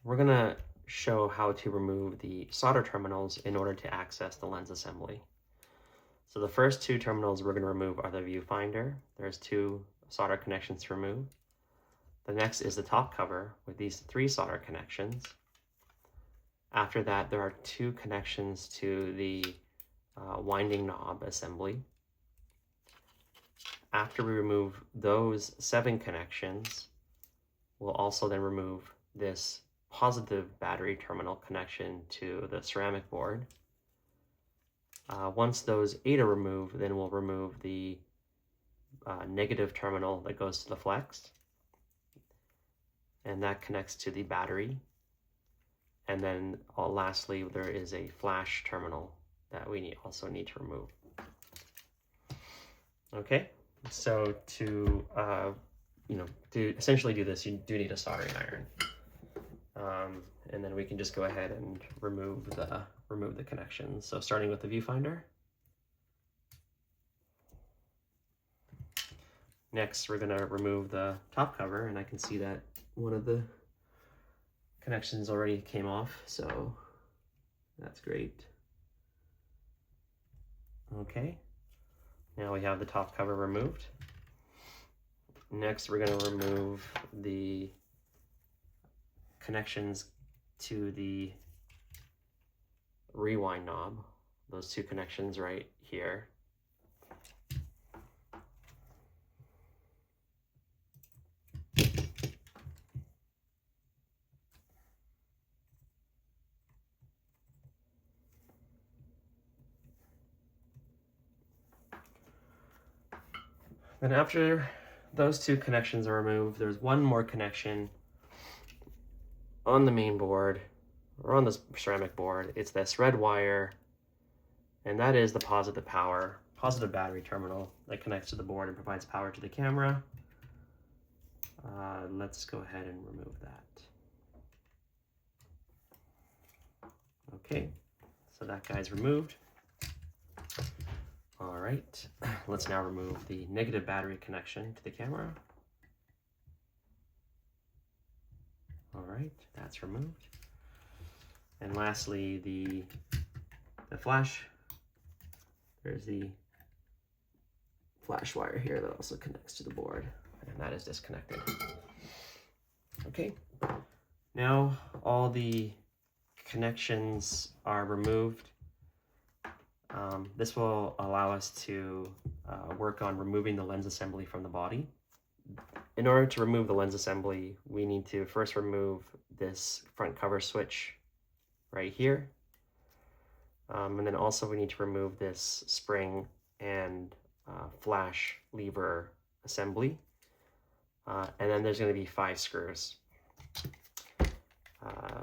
we're gonna show how to remove the solder terminals in order to access the lens assembly. So the first two terminals we're gonna remove are the viewfinder. There's 2 solder connections to remove. The next is the top cover with these 3 solder connections. After that, there are 2 connections to the winding knob assembly. After we remove those 7 connections, we'll also then remove this positive battery terminal connection to the ceramic board. Once those 8 are removed, then we'll remove the negative terminal that goes to the flex, and that connects to the battery. And then lastly, there is a flash terminal that we also need to remove. Okay, so to essentially do this, you do need a soldering iron, and then we can just go ahead and remove the connections. So starting with the viewfinder. Next, we're going to remove the top cover, and I can see that one of the connections already came off, so that's great. Okay, now we have the top cover removed. Next, we're going to remove the connections to the rewind knob, those 2 connections right here. Then after those 2 connections are removed, there's one more connection on the main board, or on the ceramic board. It's this red wire, and that is the positive battery terminal that connects to the board and provides power to the camera. Let's go ahead and remove that. Okay, so that guy's removed. All right, let's now remove the negative battery connection to the camera. All right, that's removed. And lastly, the flash. There's the flash wire here that also connects to the board, and that is disconnected. Okay, now all the connections are removed. This will allow us to work on removing the lens assembly from the body. In order to remove the lens assembly, we need to first remove this front cover switch right here. And then also we need to remove this spring and flash lever assembly. And then there's going to be 5 screws.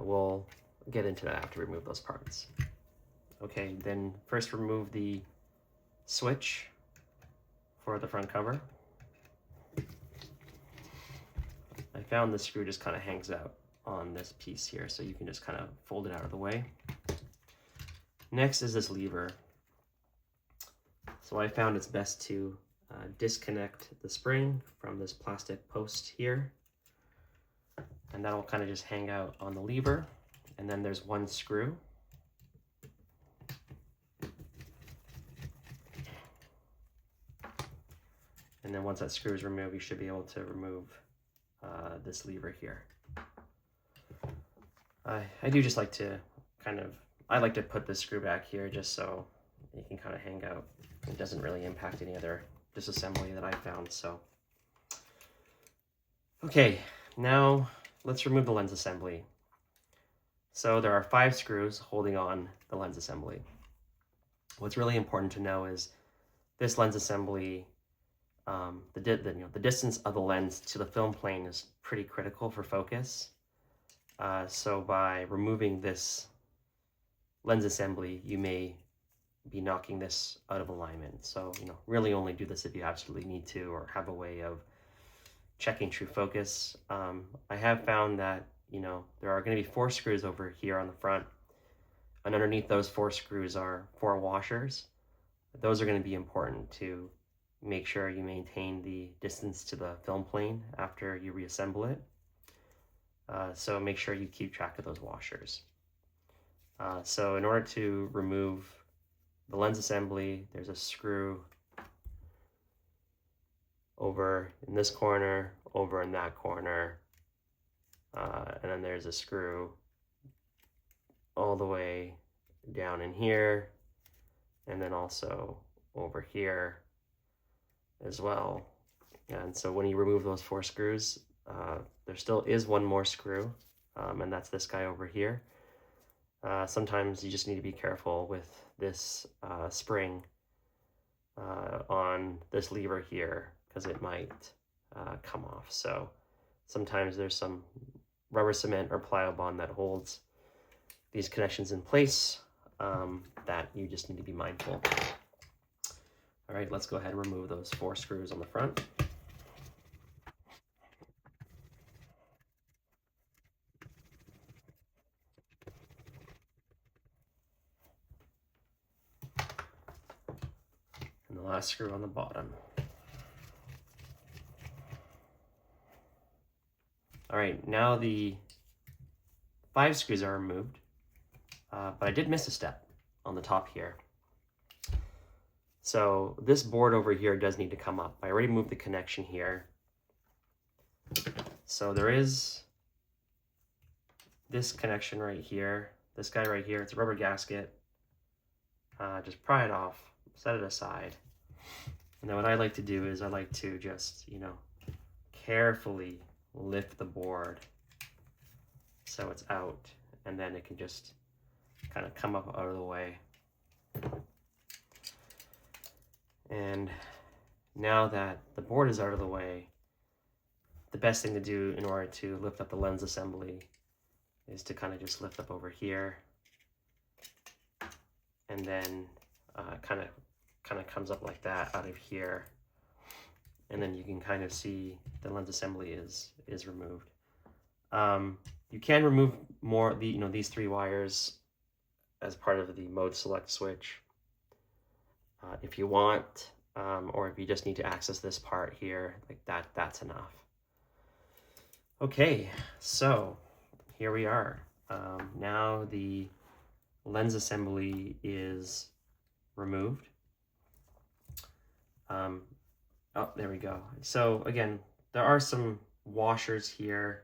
We'll get into that after we remove those parts. Okay, then first remove the switch for the front cover. I found the screw just kind of hangs out on this piece here, so you can just kind of fold it out of the way. Next is this lever. So I found it's best to disconnect the spring from this plastic post here, and that'll kind of just hang out on the lever. And then there's 1 screw. And then once that screw is removed, you should be able to remove this lever here. I do just like to I like to put this screw back here just so it can kind of hang out. It doesn't really impact any other disassembly that I found, so. Okay, now let's remove the lens assembly. So there are 5 screws holding on the lens assembly. What's really important to know is this lens assembly, the distance of the lens to the film plane is pretty critical for focus. So by removing this lens assembly, you may be knocking this out of alignment. So, really only do this if you absolutely need to or have a way of checking true focus. I have found that, there are going to be 4 screws over here on the front, and underneath those 4 screws are 4 washers. Those are going to be important to make sure you maintain the distance to the film plane after you reassemble it. So make sure you keep track of those washers. So in order to remove the lens assembly, there's a screw over in this corner, over in that corner, and then there's a screw all the way down in here, and then also over here as well. And so when you remove those 4 screws, there still is one more screw, and that's this guy over here. Sometimes you just need to be careful with this spring on this lever here, because it might come off. So sometimes there's some rubber cement or plyo bond that holds these connections in place that you just need to be mindful. All right, let's go ahead and remove those 4 screws on the front. And the last screw on the bottom. All right, now the 5 screws are removed, but I did miss a step on the top here. So this board over here does need to come up. I already moved the connection here. So there is this connection right here, this guy right here, it's a rubber gasket. Just pry it off, set it aside. And then what I like to do is I like to just, carefully lift the board so it's out, and then it can just kind of come up out of the way. And now that the board is out of the way, the best thing to do in order to lift up the lens assembly is to kind of just lift up over here, and then kind of comes up like that out of here, and then you can kind of see the lens assembly is removed. You can remove more these 3 wires as part of the mode select switch if you want, or if you just need to access this part here, like that's enough. Okay, so here we are. Now the lens assembly is removed. Oh, there we go. So again, there are some washers here,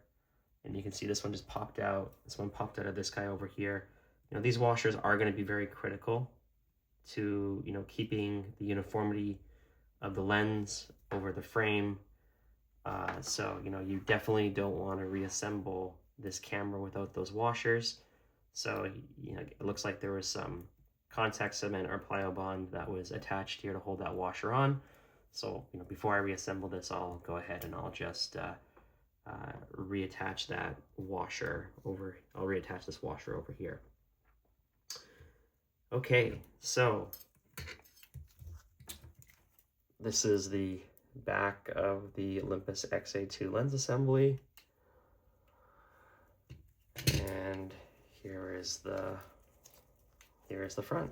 and you can see this one just popped out. This one popped out of this guy over here. These washers are going to be very critical to keeping the uniformity of the lens over the frame. So you definitely don't want to reassemble this camera without those washers. So it looks like there was some contact cement or plyo bond that was attached here to hold that washer on. So before I reassemble this, I'll go ahead and I'll just reattach that washer over. I'll reattach this washer over here. Okay, so this is the back of the Olympus XA2 lens assembly, and here is the front.